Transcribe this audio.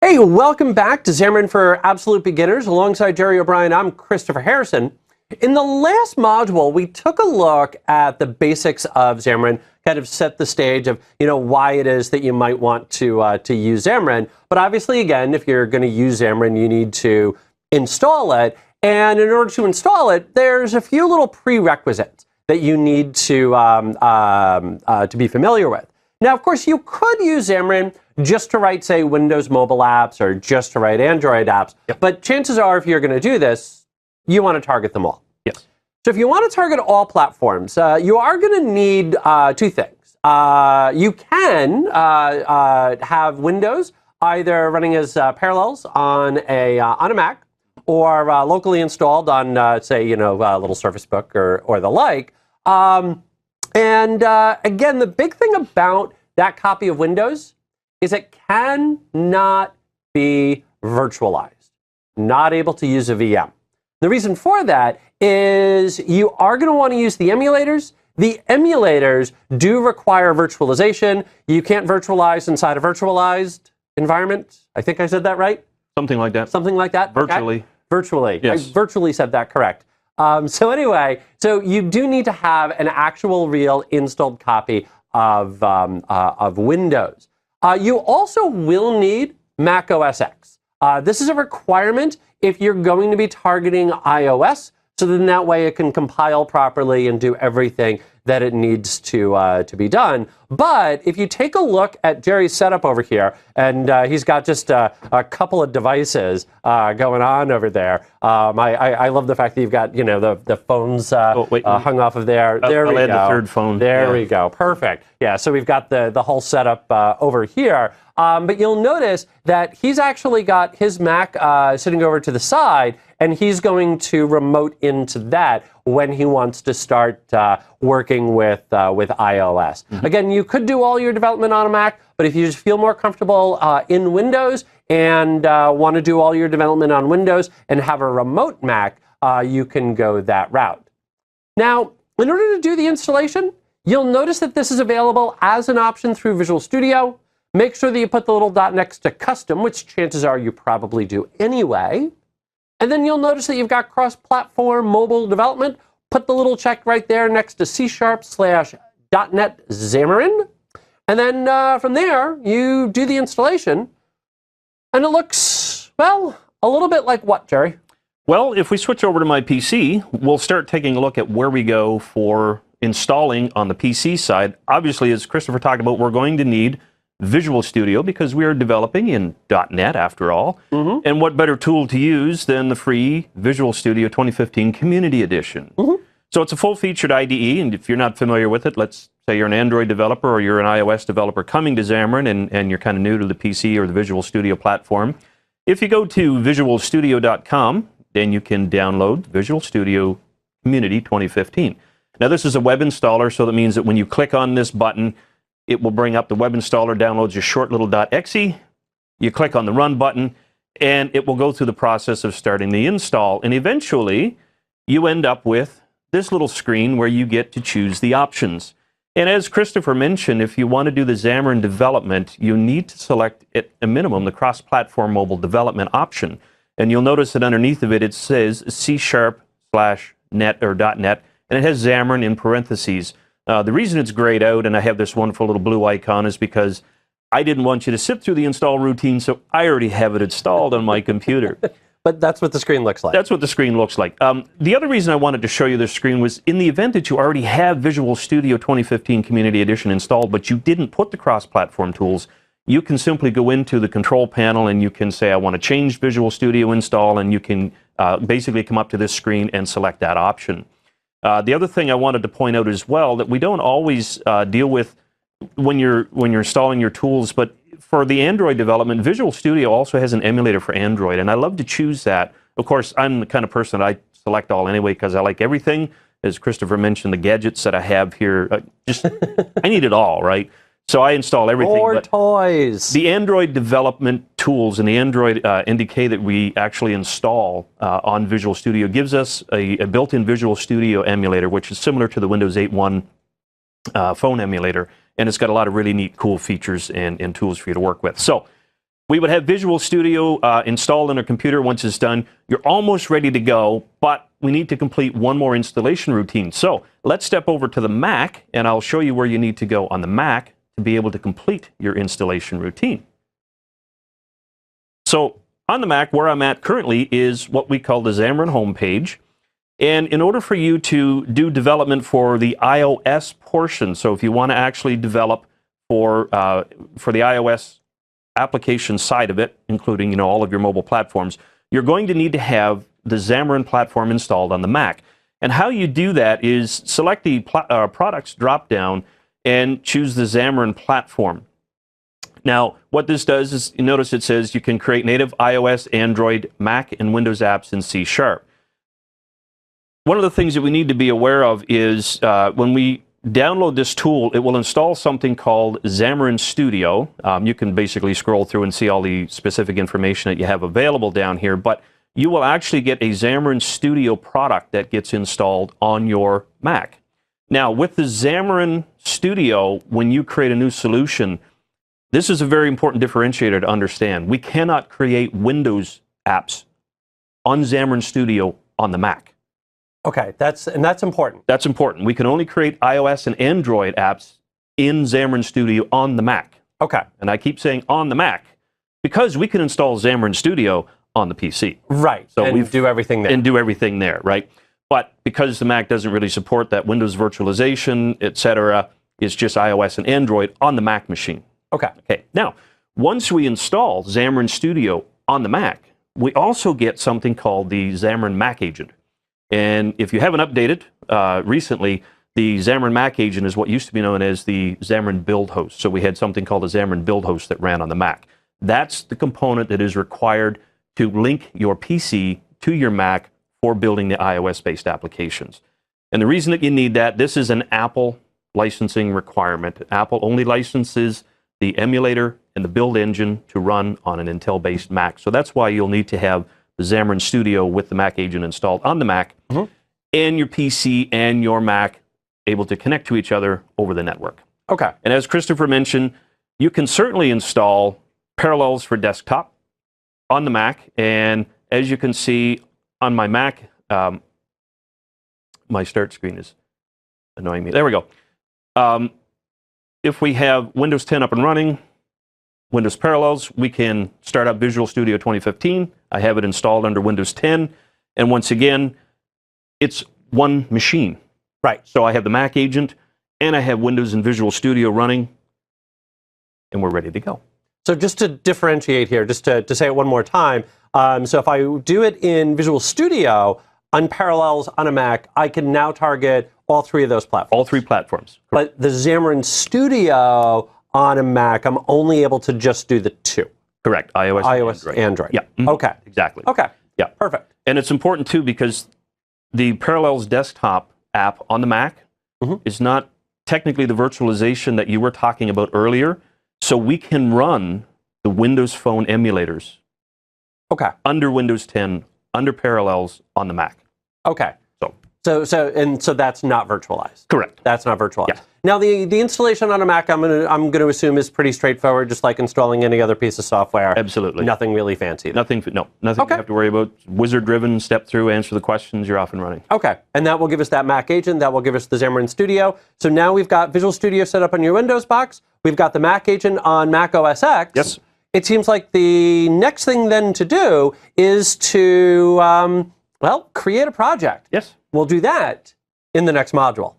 Hey, welcome back to Xamarin for Absolute Beginners. Alongside Jerry O'Brien, I'm Christopher Harrison. In the last module, we took a look at the basics of Xamarin, kind of set the stage of why it is that you might want to use Xamarin. But obviously, again, if you're going to use Xamarin, you need to install it. And in order to install it, there's a few little prerequisites that you need to be familiar with. Now, of course, you could use Xamarin just to write, say, Windows mobile apps or just to write Android apps. Yep. But chances are, if you're going to do this, you want to target them all. Yes. So if you want to target all platforms, you are going to need two things. You can have Windows either running as parallels on a Mac or locally installed on, say, a little Surface Book or the like. And again, the big thing about that copy of Windows is it cannot be virtualized, not able to use a VM. The reason for that is you are going to want to use the emulators. The emulators do require virtualization. You can't virtualize inside a virtualized environment. I think I said that right? Something like that. Something like that? Virtually. Okay. Virtually. Yes. I virtually said that correct. So anyway, so you do need to have an actual real installed copy of Windows. You also will need Mac OS X. This is a requirement if you're going to be targeting iOS, so then that way it can compile properly and do everything that it needs to be done. But if you take a look at Jerry's setup over here, and he's got just a couple of devices going on over there. I love the fact that you've got the phones hung off of there. There we go. I'll add the third phone. There we go. Perfect. Yeah. So we've got the whole setup over here. But you'll notice that he's actually got his Mac sitting over to the side, and he's going to remote into that when he wants to start working with iOS. Mm-hmm. Again, you could do all your development on a Mac, but if you just feel more comfortable in Windows and want to do all your development on Windows and have a remote Mac, you can go that route. Now, in order to do the installation, you'll notice that this is available as an option through Visual Studio. Make sure that you put the little dot next to custom, which chances are you probably do anyway. And then you'll notice that you've got cross-platform mobile development. Put the little check right there next to C#/.NET Xamarin. And then from there, you do the installation. And it looks, well, a little bit like what, Jerry? Well, if we switch over to my PC, we'll start taking a look at where we go for installing on the PC side. Obviously, as Christopher talked about, we're going to need Visual Studio because we are developing in .NET after all. Mm-hmm. And what better tool to use than the free Visual Studio 2015 Community Edition. Mm-hmm. So it's a full-featured IDE, and if you're not familiar with it, let's say you're an Android developer or you're an iOS developer coming to Xamarin and you're kind of new to the PC or the Visual Studio platform. If you go to visualstudio.com, then you can download Visual Studio Community 2015. Now this is a web installer, so that means that when you click on this button, it will bring up the web installer, downloads your short little .exe. You click on the run button, and it will go through the process of starting the install. And eventually, you end up with this little screen where you get to choose the options. And as Christopher mentioned, if you want to do the Xamarin development, you need to select at a minimum the cross-platform mobile development option. And you'll notice that underneath of it, it says C#/net or .NET, and it has Xamarin in parentheses. The reason it's grayed out and I have this wonderful little blue icon is because I didn't want you to sit through the install routine, so I already have it installed on my computer. But that's what the screen looks like. That's what the screen looks like. The other reason I wanted to show you this screen was in the event that you already have Visual Studio 2015 Community Edition installed, but you didn't put the cross-platform tools, you can simply go into the control panel and you can say, I want to change Visual Studio install, and you can basically come up to this screen and select that option. The other thing I wanted to point out as well, that we don't always deal with when you're installing your tools, but for the Android development, Visual Studio also has an emulator for Android, and I love to choose that. Of course, I'm the kind of person that I select all anyway because I like everything. As Christopher mentioned, the gadgets that I have here, I need it all, right? So I install everything. More toys. The Android development tools and the Android NDK that we actually install on Visual Studio gives us a built-in Visual Studio emulator, which is similar to the Windows 8.1 phone emulator, and it's got a lot of really neat, cool features and tools for you to work with. So We would have Visual Studio installed on our computer. Once it's done, you're almost ready to go, but we need to complete one more installation routine. So let's step over to the Mac, and I'll show you where you need to go on the Mac to be able to complete your installation routine. So on the Mac, where I'm at currently is what we call the Xamarin homepage. And in order for you to do development for the iOS portion, so if you want to actually develop for the iOS application side of it, including all of your mobile platforms, you're going to need to have the Xamarin platform installed on the Mac. And how you do that is select the products drop-down and choose the Xamarin platform. Now, what this does is, you notice it says you can create native iOS, Android, Mac, and Windows apps in C#. One of the things that we need to be aware of is when we download this tool, it will install something called Xamarin Studio. You can basically scroll through and see all the specific information that you have available down here, but you will actually get a Xamarin Studio product that gets installed on your Mac. Now, with the Xamarin Studio, when you create a new solution, this is a very important differentiator to understand. We cannot create Windows apps on Xamarin Studio on the Mac. Okay, that's important. That's important. We can only create iOS and Android apps in Xamarin Studio on the Mac. Okay. And I keep saying on the Mac because we can install Xamarin Studio on the PC. Right, so and do everything there. And do everything there, right? But because the Mac doesn't really support that Windows virtualization, etc., it's just iOS and Android on the Mac machine. Okay. Okay. Now, once we install Xamarin Studio on the Mac, we also get something called the Xamarin Mac Agent. And if you haven't updated recently, the Xamarin Mac Agent is what used to be known as the Xamarin Build Host. So we had something called a Xamarin Build Host that ran on the Mac. That's the component that is required to link your PC to your Mac for building the iOS-based applications. And the reason that you need that, this is an Apple licensing requirement. Apple only licenses the emulator and the build engine to run on an Intel-based Mac. So that's why you'll need to have the Xamarin Studio with the Mac Agent installed on the Mac, and your PC and your Mac able to connect to each other over the network. Okay. And as Christopher mentioned, you can certainly install Parallels for desktop on the Mac. And as you can see on my Mac, my start screen is annoying me. There we go. If we have Windows 10 up and running, Windows Parallels, we can start up Visual Studio 2015. I have it installed under Windows 10. And once again, it's one machine. Right. So I have the Mac Agent, and I have Windows and Visual Studio running, and we're ready to go. So just to differentiate here, just to say it one more time, so if I do it in Visual Studio on Parallels on a Mac, I can now target all three of those platforms. All three platforms. But the Xamarin Studio on a Mac, I'm only able to just do the two. Correct. iOS and Android. Yeah. Okay. Exactly. Okay. Yeah. Perfect. And it's important, too, because the Parallels desktop app on the Mac is not technically the virtualization that you were talking about earlier. So we can run the Windows Phone emulators under Windows 10, under Parallels on the Mac. Okay. So that's not virtualized. Correct. That's not virtualized. Yeah. Now the installation on a Mac, I'm gonna assume is pretty straightforward, just like installing any other piece of software. Absolutely. Nothing really fancy. Nothing you have to worry about. Wizard-driven, step through, answer the questions, you're off and running. Okay, and that will give us that Mac Agent, that will give us the Xamarin Studio. So now we've got Visual Studio set up on your Windows box, we've got the Mac Agent on Mac OS X. Yes. It seems like the next thing then to do is to, create a project. Yes. We'll do that in the next module.